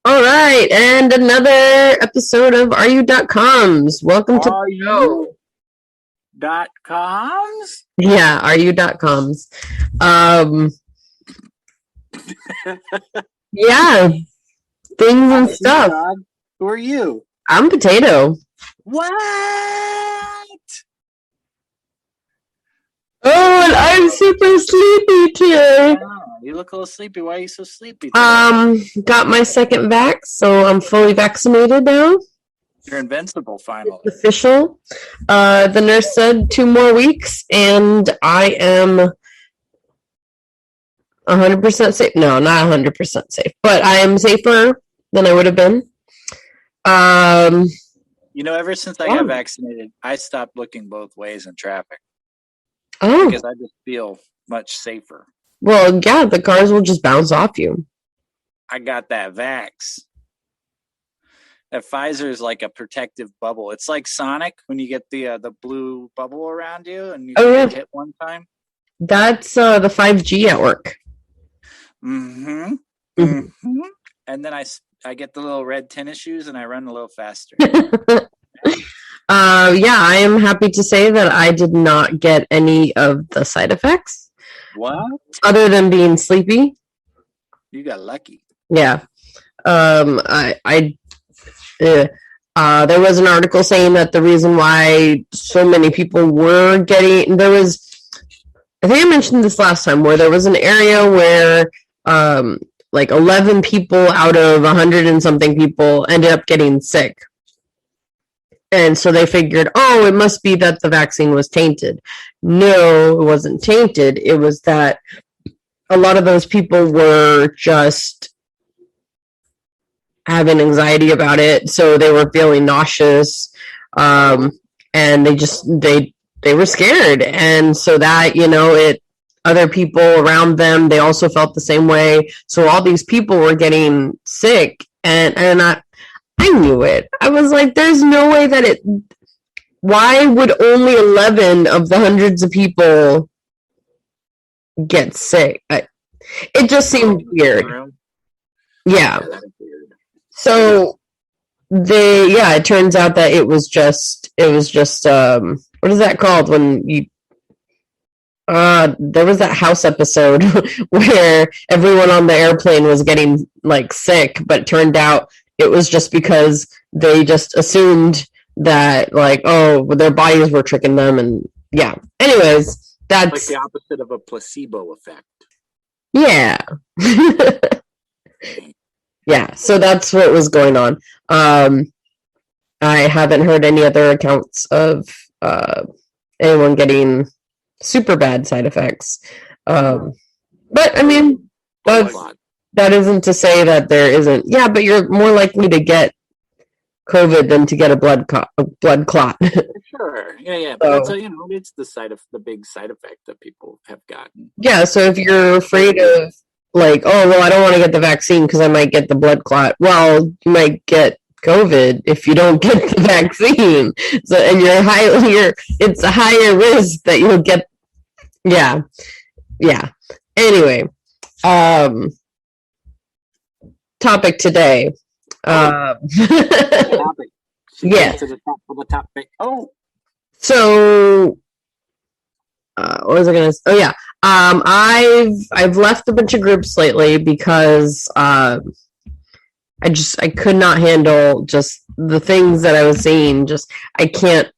All right, and another episode of Are You.coms. Welcome to Are the show. you.coms? Yeah, Are You.coms. Um, yeah, things and stuff. Dog. Who are you? I'm Potato. What? Oh, and I'm super sleepy today. Oh, you look a little sleepy. Why are you so sleepy today? Got my second vax, so I'm fully vaccinated now. You're invincible, finally. Official. The nurse said 2 more weeks, and I am 100% safe. No, not 100% safe, but I am safer than I would have been. Ever since I got vaccinated, I stopped looking both ways in traffic. Oh. Because I just feel much safer. Well, yeah, the cars will just bounce off you. I got that vax. That Pfizer is like a protective bubble. It's like Sonic when you get the blue bubble around you and you get hit one time. That's the 5G at work. Mm-hmm. And then I get the little red tennis shoes and I run a little faster. Yeah, I am happy to say that I did not get any of the side effects. What? Other than being sleepy. You got lucky. Yeah. There was an article saying that the reason why so many people were getting, I think I mentioned this last time, where there was an area where like 11 people out of 100 and something people ended up getting sick. And so they figured, oh, it must be that the vaccine was tainted. No, it wasn't tainted. It was that a lot of those people were just having anxiety about it. So they were feeling nauseous. And they were scared. And so that, other people around them, they also felt the same way. So all these people were getting sick. And I knew it. I was like, there's no way that why would only 11 of the hundreds of people get sick? It just seemed weird. Yeah. So it turns out that it was just, what is that called when you, there was that House episode where everyone on the airplane was getting like sick, but it turned out it was just because they just assumed that, like, oh, their bodies were tricking them, and yeah. Anyways, that's like the opposite of a placebo effect. Yeah. Yeah, so that's what was going on. I haven't heard any other accounts of anyone getting super bad side effects. But, I mean, that isn't to say that there isn't. Yeah, but you're more likely to get COVID than to get a blood clot. Sure. Yeah. But that's it's the big side effect that people have gotten. Yeah. So if you're afraid of, like, oh well, I don't want to get the vaccine because I might get the blood clot. Well, you might get COVID if you don't get the vaccine. So and it's a higher risk that you'll get. Yeah. Anyway. Topic today. Yes. To the top of the topic. Oh. So, what was I gonna say? Oh yeah. I've left a bunch of groups lately because I could not handle just the things that I was seeing. Just I can't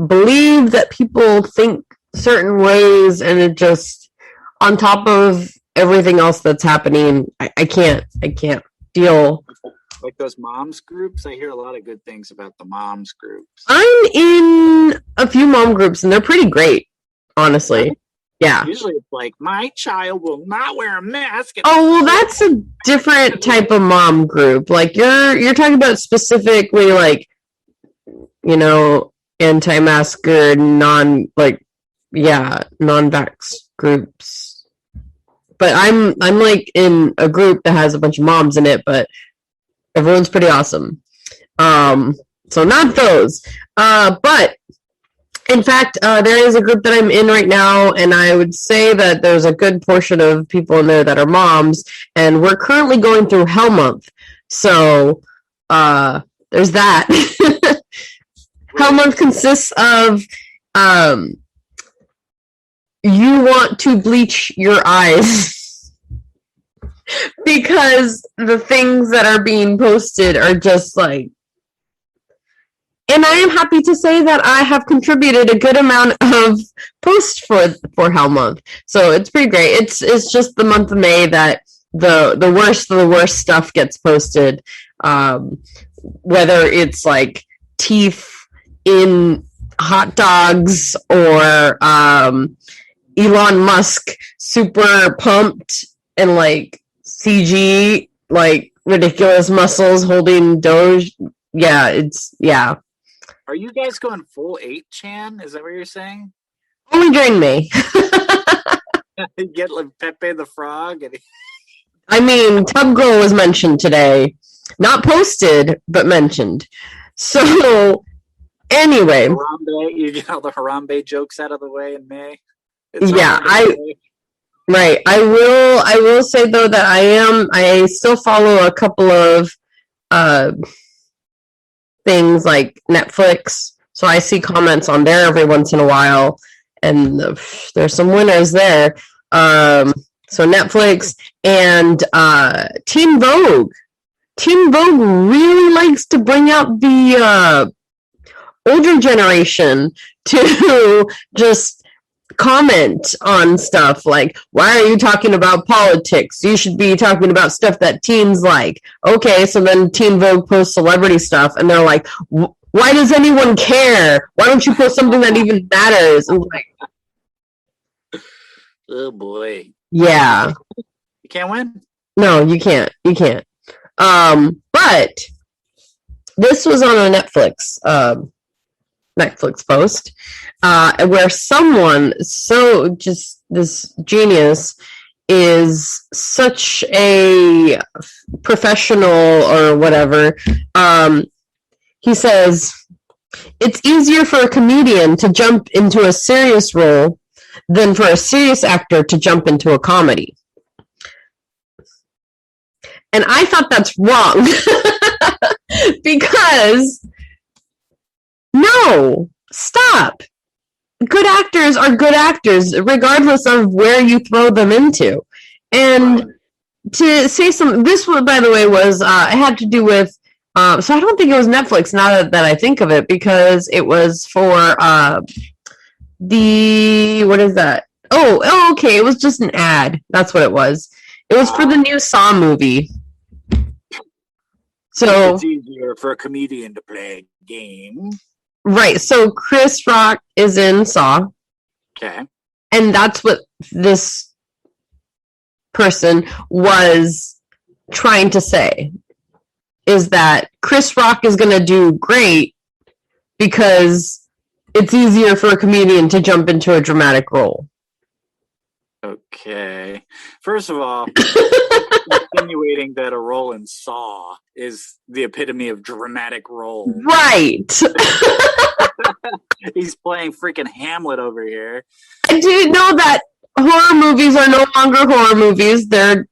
believe that people think certain ways, and it just on top of everything else that's happening, I can't deal. Like those moms groups, I hear a lot of good things about the moms groups. I'm in a few mom groups, and they're pretty great, honestly. Yeah. Usually it's like, my child will not wear a mask. Oh, well, that's a different type of mom group. Like, you're talking about specifically, like, anti-mask or non-vax groups. But I'm like in a group that has a bunch of moms in it, but everyone's pretty awesome. So not those. But In fact, there is a group that I'm in right now, and I would say that there's a good portion of people in there that are moms, and we're currently going through Hell Month. So there's that. Hell Month consists of you want to bleach your eyes because the things that are being posted are just like. And I am happy to say that I have contributed a good amount of posts for Hell Month, so it's pretty great. It's just the month of May that the worst of the worst stuff gets posted, whether it's like teeth in hot dogs or Elon Musk super pumped and like CG like ridiculous muscles holding Doge. Yeah. Are you guys going full 8chan? Is that what you're saying? Only during May. You get like Pepe the Frog. I mean, Tub Girl was mentioned today. Not posted, but mentioned. So, anyway. Harambe, you get all the Harambe jokes out of the way in May. Right. I will say, though, that I still follow a couple of things like Netflix, so I see comments on there every once in a while, and there's some winners there. So Netflix and Teen Vogue. Teen Vogue really likes to bring out the older generation to just comment on stuff like, why are you talking about politics? You should be talking about stuff that teens like. Okay, so then Teen Vogue posts celebrity stuff, and they're like, why does anyone care? Why don't you post something that even matters? And like, oh boy. Yeah. You can't win? No, you can't. But this was on a Netflix post, where someone this genius is such a professional or whatever. He says, it's easier for a comedian to jump into a serious role than for a serious actor to jump into a comedy. And I thought that's wrong. Because no, stop. Good actors are good actors, regardless of where you throw them into. And to say something, this one, by the way, was, it had to do with, so I don't think it was Netflix, now that I think of it, because it was for what is that? Oh, okay, it was just an ad. That's what it was. It was for the new Saw movie. So it's easier for a comedian to play a game. Right, so Chris Rock is in Saw. Okay. And that's what this person was trying to say, is that Chris Rock is going to do great because it's easier for a comedian to jump into a dramatic role. Okay. First of all, insinuating that a role in Saw is the epitome of dramatic role. Right. He's playing freaking Hamlet over here. I didn't know that horror movies are no longer horror movies. They're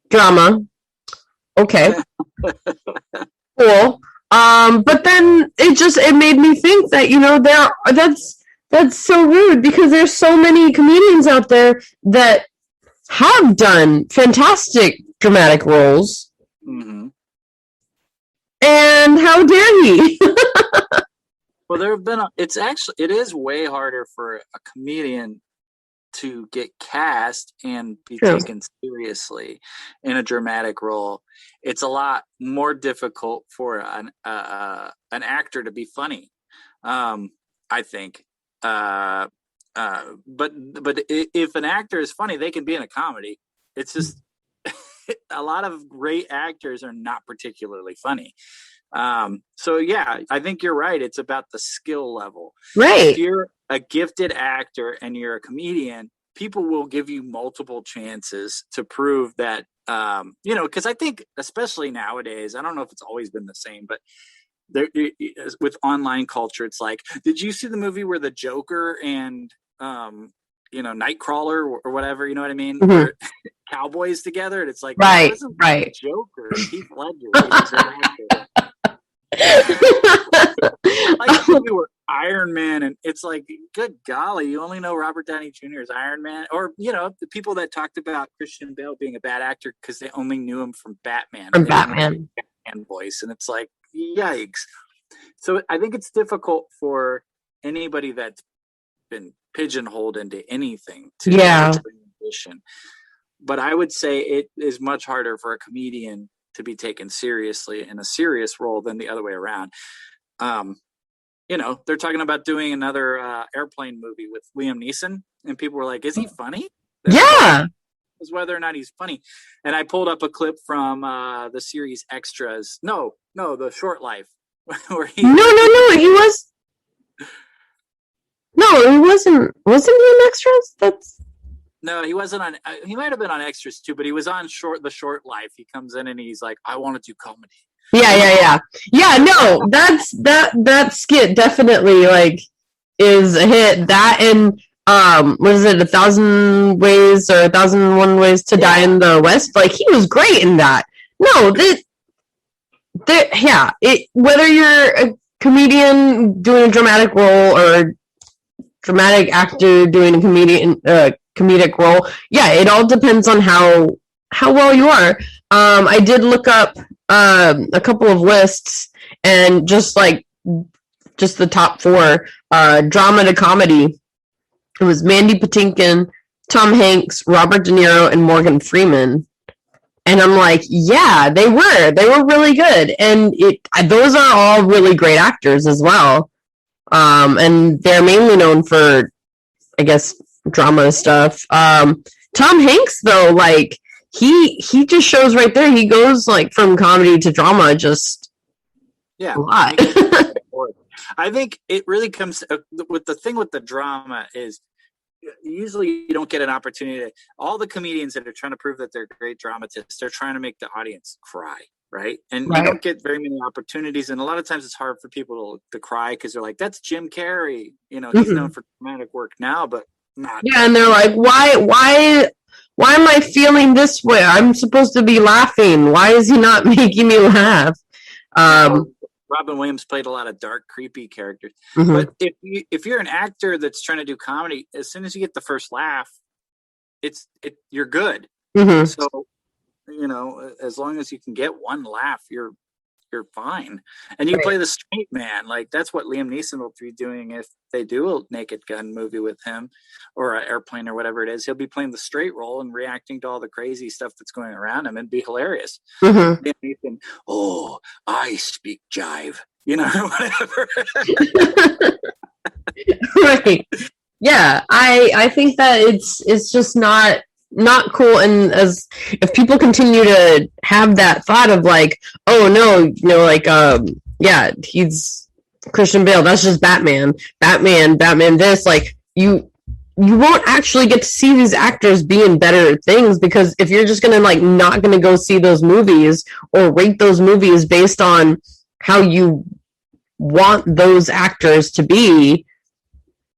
drama. Okay. Cool. But then it made me think that, that's so rude, because there's so many comedians out there that have done fantastic dramatic roles. Mm-hmm. And how dare he? Well, there have been it is way harder for a comedian to get cast and be taken seriously in a dramatic role. It's a lot more difficult for an actor to be funny, I think. But if an actor is funny, they can be in a comedy. It's just a lot of great actors are not particularly funny. So yeah, I think you're right. It's about the skill level. Right. If you're a gifted actor and you're a comedian, people will give you multiple chances to prove that, because I think, especially nowadays, I don't know if it's always been the same, but there with online culture, it's like, did you see the movie where the Joker and Nightcrawler or whatever, you know what I mean? Mm-hmm. Where cowboys together, and it's like, right, that wasn't right. Joker, Heath Ledger. He's a great actor. Like the movie where Iron Man, and it's like, good golly, you only know Robert Downey Jr. as Iron Man, or the people that talked about Christian Bale being a bad actor because they only knew him from Batman. From Batman. Batman voice, and it's like, yikes. So I think it's difficult for anybody that's been pigeonholed into anything to transition. But I would say it is much harder for a comedian to be taken seriously in a serious role than the other way around. They're talking about doing another airplane movie with Liam Neeson, and people were like, is he funny? Is whether or not he's funny. And I pulled up a clip from the series Extras. No, the Short Life. Where he he was. No, he wasn't. Wasn't he in Extras? No, he wasn't on. He might have been on Extras too, but he was on the Short Life. He comes in and he's like, "I want to do comedy." Yeah. No, that skit definitely like is a hit. That and what is it? 1,000 Ways or 1,001 Ways to Die in the West. Like he was great in that. No, whether you're a comedian doing a dramatic role or dramatic actor doing a comedic role, it all depends on how well you are. I did look up a couple of lists, and just the top 4 drama to comedy. It was Mandy Patinkin, Tom Hanks, Robert De Niro, and Morgan Freeman. And I'm like, yeah, they were really good, and those are all really great actors as well. And they're mainly known for, I guess, drama stuff. Tom Hanks, though, like he just shows right there. He goes like from comedy to drama, just a lot. I think it really comes with the thing with the drama is usually you don't get an opportunity. All the comedians that are trying to prove that they're great dramatists, they're trying to make the audience cry. Right. And you don't get very many opportunities. And a lot of times it's hard for people to cry because they're like, that's Jim Carrey. He's known for dramatic work now, but not. Yeah. And they're like, why am I feeling this way? I'm supposed to be laughing. Why is he not making me laugh? Robin Williams played a lot of dark, creepy characters. Mm-hmm. But if you're an actor that's trying to do comedy, as soon as you get the first laugh, you're good. Mm-hmm. So, as long as you can get one laugh, you're fine. And you play the straight man. Like that's what Liam Neeson will be doing if they do a Naked Gun movie with him or an Airplane or whatever it is. He'll be playing the straight role and reacting to all the crazy stuff that's going around him and be hilarious. Mm-hmm. Liam Neeson, oh, I speak jive. Whatever. Right. Yeah. I think that it's just not cool, and as if people continue to have that thought of like, oh no, he's Christian Bale, that's just Batman this, like you won't actually get to see these actors be in better things, because if you're just gonna like not gonna go see those movies or rate those movies based on how you want those actors to be,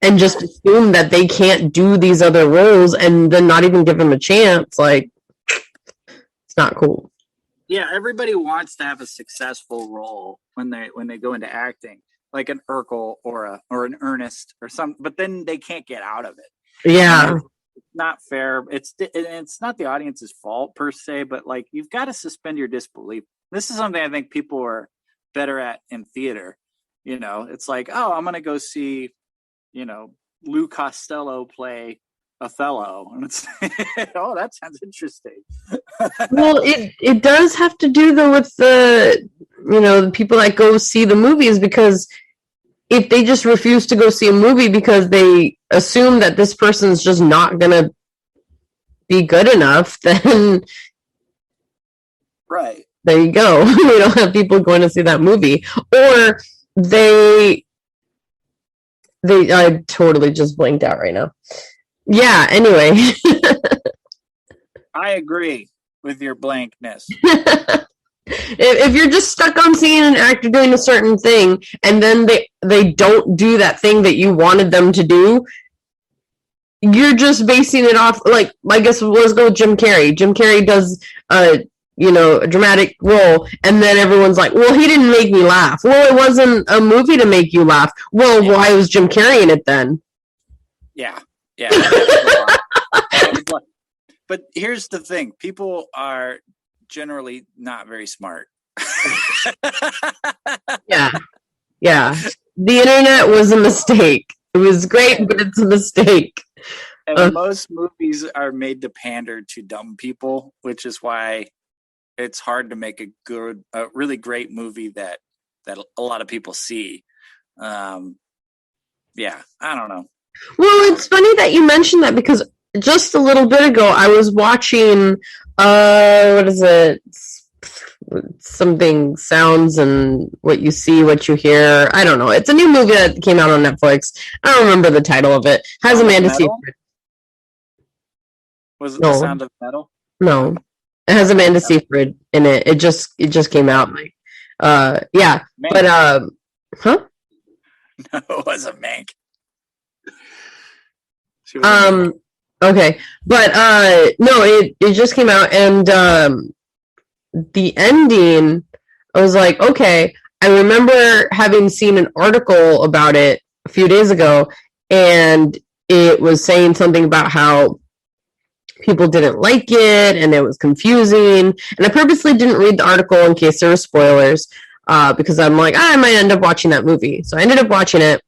and just assume that they can't do these other roles and then not even give them a chance, like, it's not cool. Yeah, everybody wants to have a successful role when they go into acting, like an Urkel or an Ernest or something, but then they can't get out of it. Yeah. It's not fair. It's not the audience's fault per se, but like you've got to suspend your disbelief. This is something I think people are better at in theater. It's like, oh, I'm going to go see Lou Costello play Othello, and it's oh, that sounds interesting. Well, it does have to do though with the the people that go see the movies, because if they just refuse to go see a movie because they assume that this person's just not gonna be good enough, then right, there you go. We don't have people going to see that movie, or I totally just blanked out right now. Yeah, anyway. I agree with your blankness. If you're just stuck on seeing an actor doing a certain thing, and then they don't do that thing that you wanted them to do, you're just basing it off, like, I guess let's go with Jim Carrey. Jim Carrey does a dramatic role, and then everyone's like, well, he didn't make me laugh. Well, it wasn't a movie to make you laugh. Well, why was Jim Carrey in it then? Yeah. But here's the thing. People are generally not very smart. Yeah. The internet was a mistake. It was great, but it's a mistake. And most movies are made to pander to dumb people, which is why it's hard to make a really great movie that a lot of people see. I don't know. Well, it's funny that you mentioned that, because just a little bit ago I was watching what is it? Something sounds and what you see, what you hear. I don't know. It's a new movie that came out on Netflix. I don't remember the title of it. Has Amanda Seyfried. Was it The Sound of Metal? No. It has Amanda Seyfried in it. It just came out. Yeah. Man. But huh? No, it wasn't Mank. Okay. But no, it just came out, and the ending, I was like, okay. I remember having seen an article about it a few days ago, and it was saying something about how people didn't like it and it was confusing. And I purposely didn't read the article in case there were spoilers, because I'm like, I might end up watching that movie. So I ended up watching it,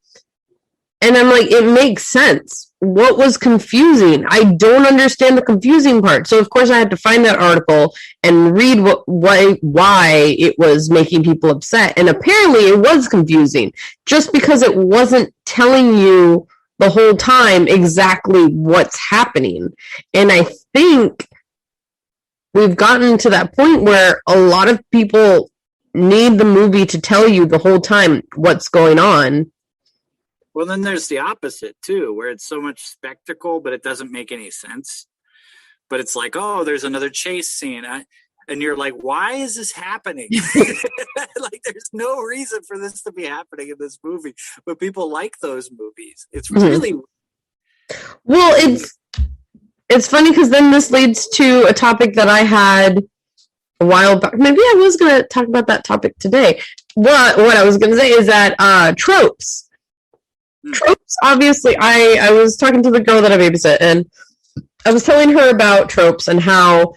and I'm like, it makes sense. What was confusing? I don't understand the confusing part. So of course I had to find that article and read why it was making people upset. And apparently it was confusing, just because it wasn't telling you the whole time exactly what's happening. And I think we've gotten to that point where a lot of people need the movie to tell you the whole time what's going on. Well, then there's the opposite too, where it's so much spectacle, but it doesn't make any sense. But it's like, oh, there's another chase scene. And you're like, why is this happening? Like, there's no reason for this to be happening in this movie. But people like those movies. It's really... Well, it's funny, because then this leads to a topic that I had a while back. Maybe I was going to talk about that topic today. What I was going to say is that tropes. Tropes, obviously, I was talking to the girl that I babysit, and I was telling her about tropes and how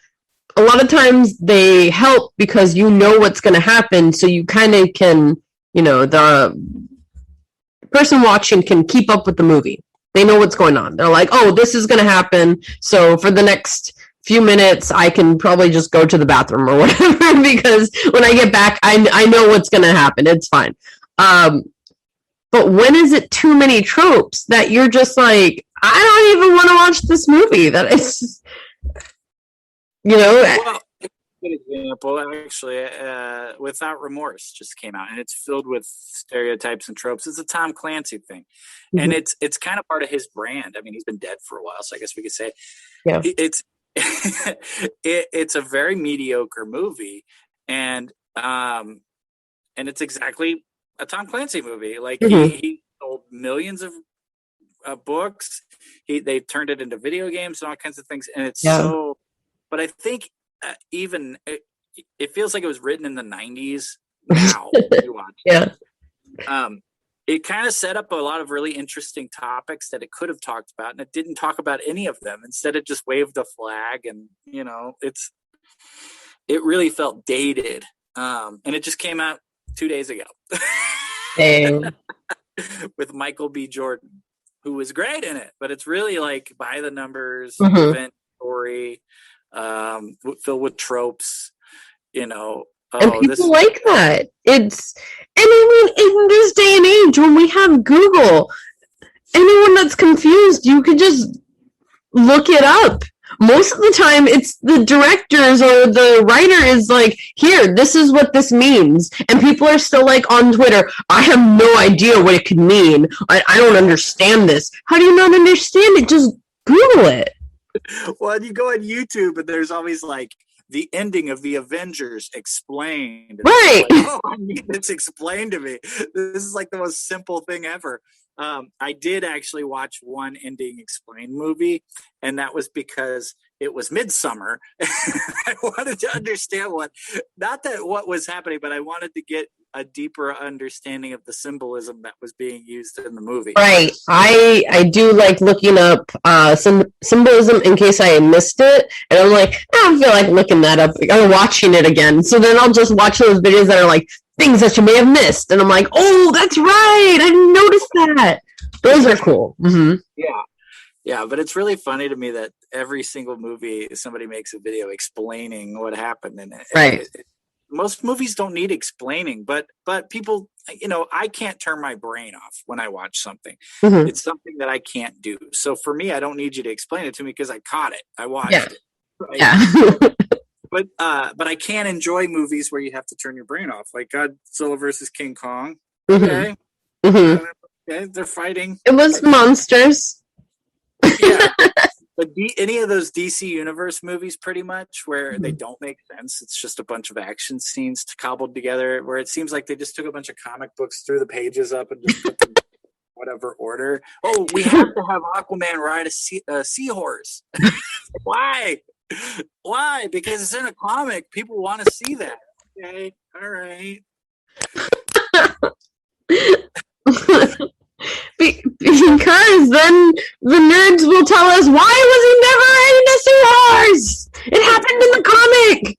a lot of times they help because you know what's going to happen, so you kind of can, the person watching can keep up with the movie. They know what's going on. They're like, oh, this is going to happen, so for the next few minutes, I can probably just go to the bathroom or whatever, because when I get back, I know what's going to happen. It's fine. But when is it too many tropes that you're just like, I don't even want to watch this movie? That is, Well, a good example, actually, Without Remorse just came out, and it's filled with stereotypes and tropes. It's a Tom Clancy thing, and it's kind of part of his brand. I mean, he's been dead for a while, so I guess we could say, yeah, it's it's a very mediocre movie, and it's exactly a Tom Clancy movie. Like, he sold millions of books. They turned it into video games and all kinds of things, and it's so. But I think even it feels like it was written in the 90s. Now, you watch. Yeah. It kind of set up a lot of really interesting topics that it could have talked about, and it didn't talk about any of them. Instead, it just waved a flag, and it really felt dated. And it just came out 2 days ago. With Michael B. Jordan, who was great in it, but it's really like by the numbers, event story, filled with tropes, and people like that. In this day and age, when we have Google, anyone that's confused, you could just look it up. Most of the time, it's the directors or the writer is like, here, this is what this means. And people are still like on Twitter, I have no idea what it could mean. I don't understand this. How do you not understand it? Just Google it. Well, you go on YouTube and there's always like the ending of the Avengers explained. And Right. like, oh, I need this explained to me. This is like the most simple thing ever. I did actually watch one ending explained movie, and that was because it was Midsummer. I wanted to understand what was happening, but I wanted to get a deeper understanding of the symbolism that was being used in the movie. Right. I do like looking up some symbolism in case I missed it, and I'm like, I don't feel like looking that up or watching it again. So then I'll just watch those videos that are like things that you may have missed, and I'm like, oh, that's right, I didn't notice that. Those are cool. Mm-hmm. Yeah, but it's really funny to me that every single movie somebody makes a video explaining what happened in it. Right. Most movies don't need explaining, but people, I can't turn my brain off when I watch something. Mm-hmm. It's something that I can't do. So for me, I don't need you to explain it to me because I caught it. I watched it. Right? Yeah. But I can enjoy movies where you have to turn your brain off, like Godzilla versus King Kong. Okay. Mm-hmm. Okay, they're fighting. It was monsters. Yeah. But any of those DC Universe movies, pretty much, where they don't make sense, it's just a bunch of action scenes cobbled together, where it seems like they just took a bunch of comic books, threw the pages up, and just put them in whatever order. Oh, we have to have Aquaman ride a seahorse. Why? Why? Because it's in a comic. People want to see that. Okay, all right. Because then the nerds will tell us, why was he never riding a seahorse? It happened in the comic.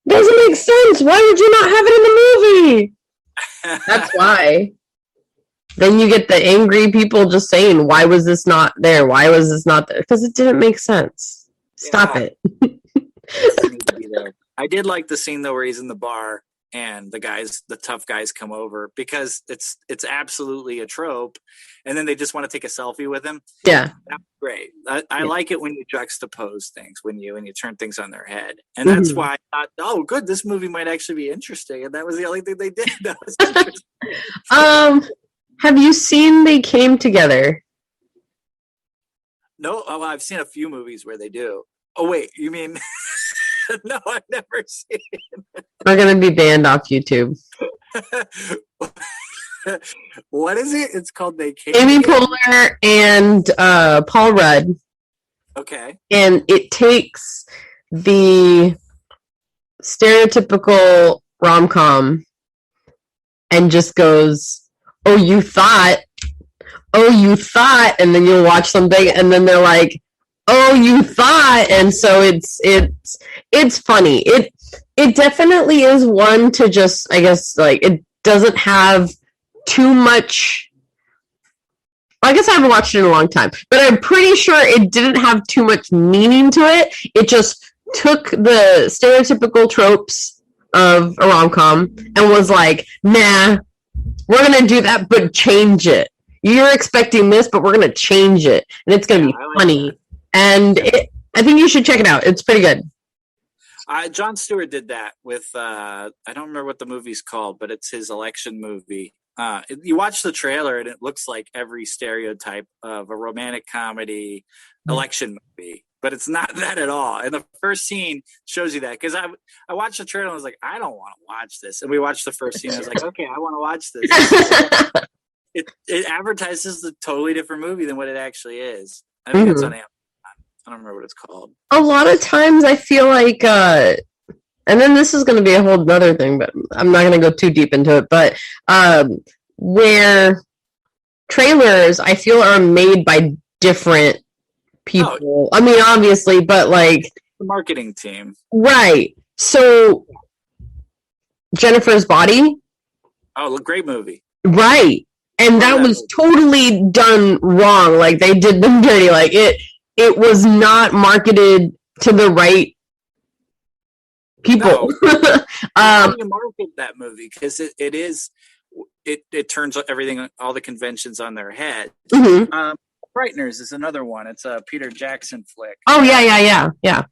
Doesn't make sense. Why would you not have it in the movie? That's why. Then you get the angry people just saying, why was this not there? Why was this not there? Because it didn't make sense. Stop it. I did like the scene though where he's in the bar and the tough guys come over, because it's absolutely a trope, and then they just want to take a selfie with him. Yeah, that's great. I like it when you juxtapose things, when you turn things on their head, and that's why I thought, oh, good, this movie might actually be interesting, and that was the only thing they did that was interesting. Have you seen They Came Together? No, I've seen a few movies where they do. Oh wait, you mean? No, I've never seen it. We're going to be banned off YouTube. What is it? It's called They Came Amy Together? Poehler and Paul Rudd. Okay. And it takes the stereotypical rom-com and just goes, oh, you thought, and then you'll watch something, and then they're like, oh, you thought, and so it's funny. It definitely is one to just, I guess, like, it doesn't have too much. I guess I haven't watched it in a long time, but I'm pretty sure it didn't have too much meaning to it. It just took the stereotypical tropes of a rom-com and was like, nah, we're gonna do that, but change it. You're expecting this, but we're gonna change it, and it's gonna be funny. That. And I think you should check it out. It's pretty good. Jon Stewart did that with, I don't remember what the movie's called, but it's his election movie. You watch the trailer and it looks like every stereotype of a romantic comedy election movie, but it's not that at all. And the first scene shows you that, because I watched the trailer and I was like, I don't want to watch this. And we watched the first scene and I was like, okay, I want to watch this. It advertises a totally different movie than what it actually is. I think it's on Amazon. I don't remember what it's called. A lot of times I feel like, and then this is going to be a whole other thing, but I'm not going to go too deep into it, but where trailers, I feel, are made by different people. I mean, obviously, but like... The marketing team. Right. So, Jennifer's Body. Oh, great movie. Right. And that was totally done wrong. Like, they did them dirty. Like, it was not marketed to the right people. No. How do you market that movie? Because it turns everything, all the conventions on their head. Mm-hmm. Frighteners is another one. It's a Peter Jackson flick. Oh, yeah.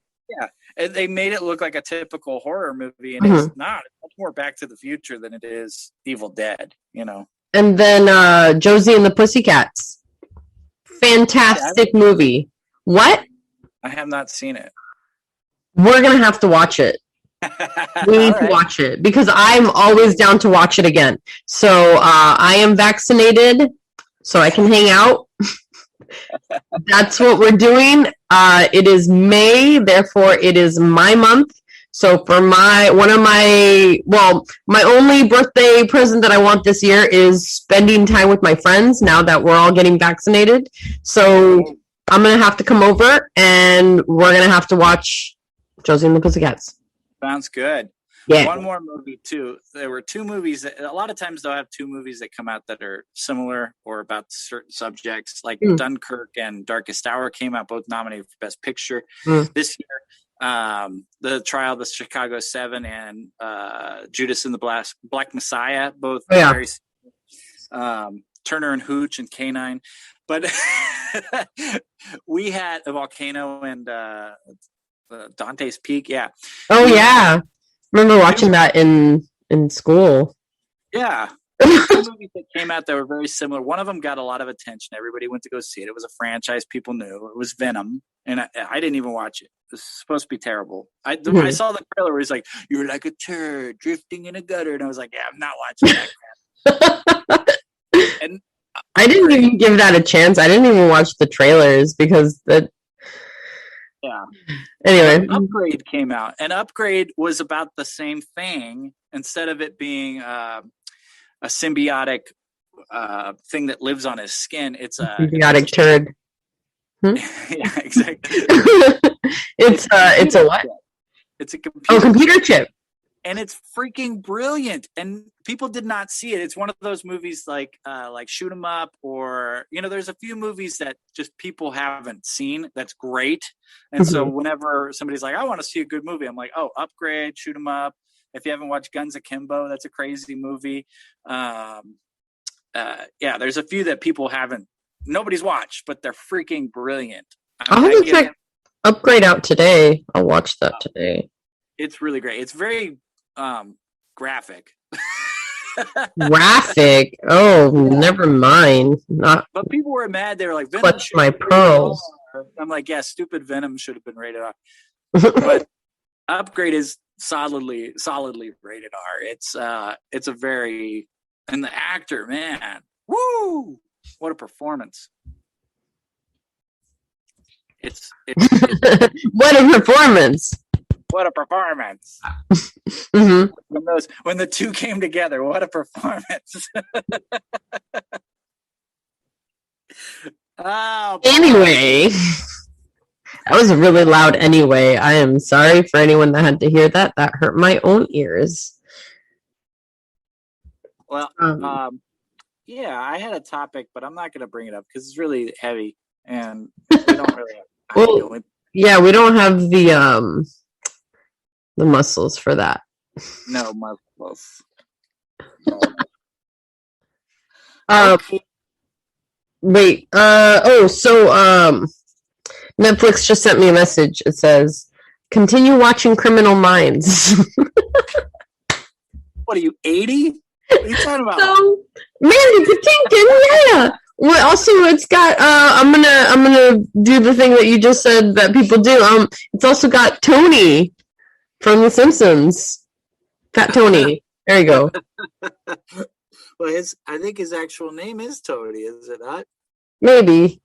And they made it look like a typical horror movie, and it's not. It's much more Back to the Future than it is Evil Dead, And then Josie and the Pussycats. Fantastic movie. What? I have not seen it. We're gonna have to watch it. We need to watch it because I'm always down to watch it again. So I am vaccinated, so I can hang out. That's what we're doing. It is May, therefore it is my month. So for my only birthday present that I want this year is spending time with my friends now that we're all getting vaccinated. So I'm going to have to come over and we're going to have to watch Josie and the Pussycats. Sounds good. Yeah. One more movie too. There were two movies that a lot of times they'll have two movies that come out that are similar or about certain subjects, like Dunkirk and Darkest Hour came out, both nominated for Best Picture this year. The Trial of the Chicago 7 and Judas and the Black Messiah, both very Turner and Hooch and K9. But we had a Volcano and Dante's Peak. Yeah. Oh yeah. Remember watching that in school. Yeah. Two movies that came out that were very similar. One of them got a lot of attention. Everybody went to go see it. It was a franchise people knew. It was Venom. And I didn't even watch it. It was supposed to be terrible. I saw the trailer where he's like, "You're like a turd drifting in a gutter." And I was like, yeah, I'm not watching that crap. And I didn't even give that a chance. I didn't even watch the trailers because that. Yeah. Anyway, Upgrade came out, and Upgrade was about the same thing. Instead of it being a symbiotic thing that lives on his skin, it's a symbiotic turd. Yeah, exactly. It's a what? It's a computer. Computer chip. And it's freaking brilliant. And people did not see it. It's one of those movies like Shoot 'Em Up, or there's a few movies that just people haven't seen. That's great. And so whenever somebody's like, I want to see a good movie, I'm like, oh, Upgrade, Shoot 'Em Up. If you haven't watched Guns Akimbo, that's a crazy movie. There's a few that people nobody's watched, but they're freaking brilliant. I'll have to check Upgrade out today. I'll watch that today. It's really great. It's very graphic. Graphic? Oh, never mind. But people were mad. They were like, Venom clutch my pearls. I'm like, yeah, stupid Venom should have been rated R. But Upgrade is solidly rated R. It's a very, and the actor, man, woo, what a performance. It's what a performance. What a performance. When the two came together, what a performance. Anyway, that was really loud anyway. I am sorry for anyone that had to hear that. That hurt my own ears. Well, I had a topic, but I'm not going to bring it up because it's really heavy, and we don't really have we don't have the muscles for that. No muscles. Wait. Netflix just sent me a message. It says, "Continue watching Criminal Minds." What are you, 80? What are you talking about? So, man, it's yeah. Well, also, it's got. I'm gonna do the thing that you just said that people do. It's also got Tony from The Simpsons. Fat Tony. There you go. Well, I think his actual name is Tony, is it not? Maybe.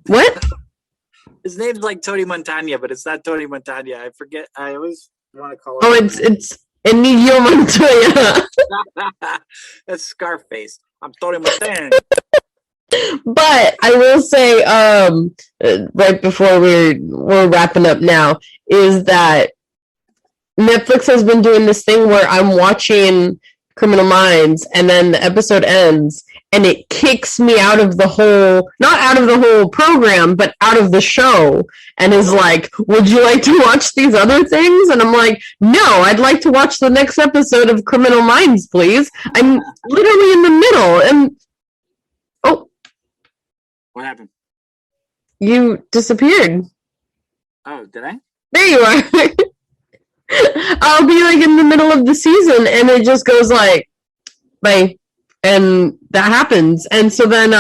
What? His name's like Tony Montana, but it's not Tony Montana. I forget. I always want to call it. Oh, it's Inigo Montoya. That's Scarface. I'm Tony Montana. But I will say, right before we're wrapping up now, is that Netflix has been doing this thing where I'm watching Criminal Minds, and then the episode ends, and it kicks me out of the whole, not out of the whole program, but out of the show, and is like, would you like to watch these other things? And I'm like, no, I'd like to watch the next episode of Criminal Minds, please. I'm literally in the middle, and what happened? You disappeared. Oh, did I? There you are. I'll be like in the middle of the season, and it just goes like, bye, and that happens. And so then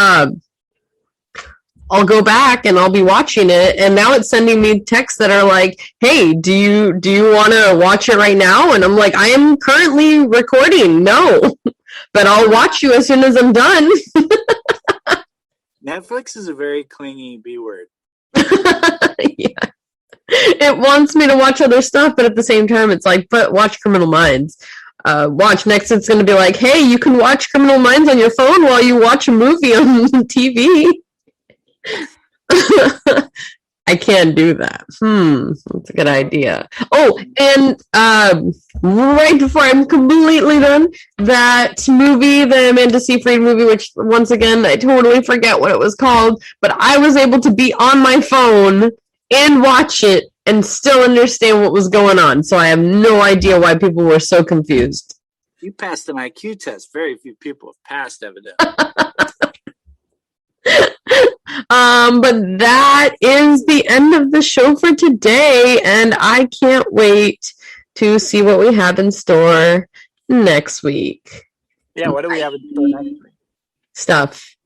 I'll go back and I'll be watching it, and now it's sending me texts that are like, "Hey, do you want to watch it right now?" And I'm like, "I am currently recording. No, but I'll watch you as soon as I'm done." Netflix is a very clingy B word. Yeah. It wants me to watch other stuff, but at the same time, it's like, but watch Criminal Minds. Watch next. It's going to be like, hey, you can watch Criminal Minds on your phone while you watch a movie on TV. I can do that. That's a good idea. Oh, and right before I'm completely done, that movie, the Amanda Seyfried movie, which once again I totally forget what it was called, but I was able to be on my phone and watch it and still understand what was going on. So I have no idea why people were so confused. You passed an IQ test. Very few people have passed, evidently. But that is the end of the show for today, and I can't wait to see what we have in store next week. Yeah, what do we have in store next week? Stuff.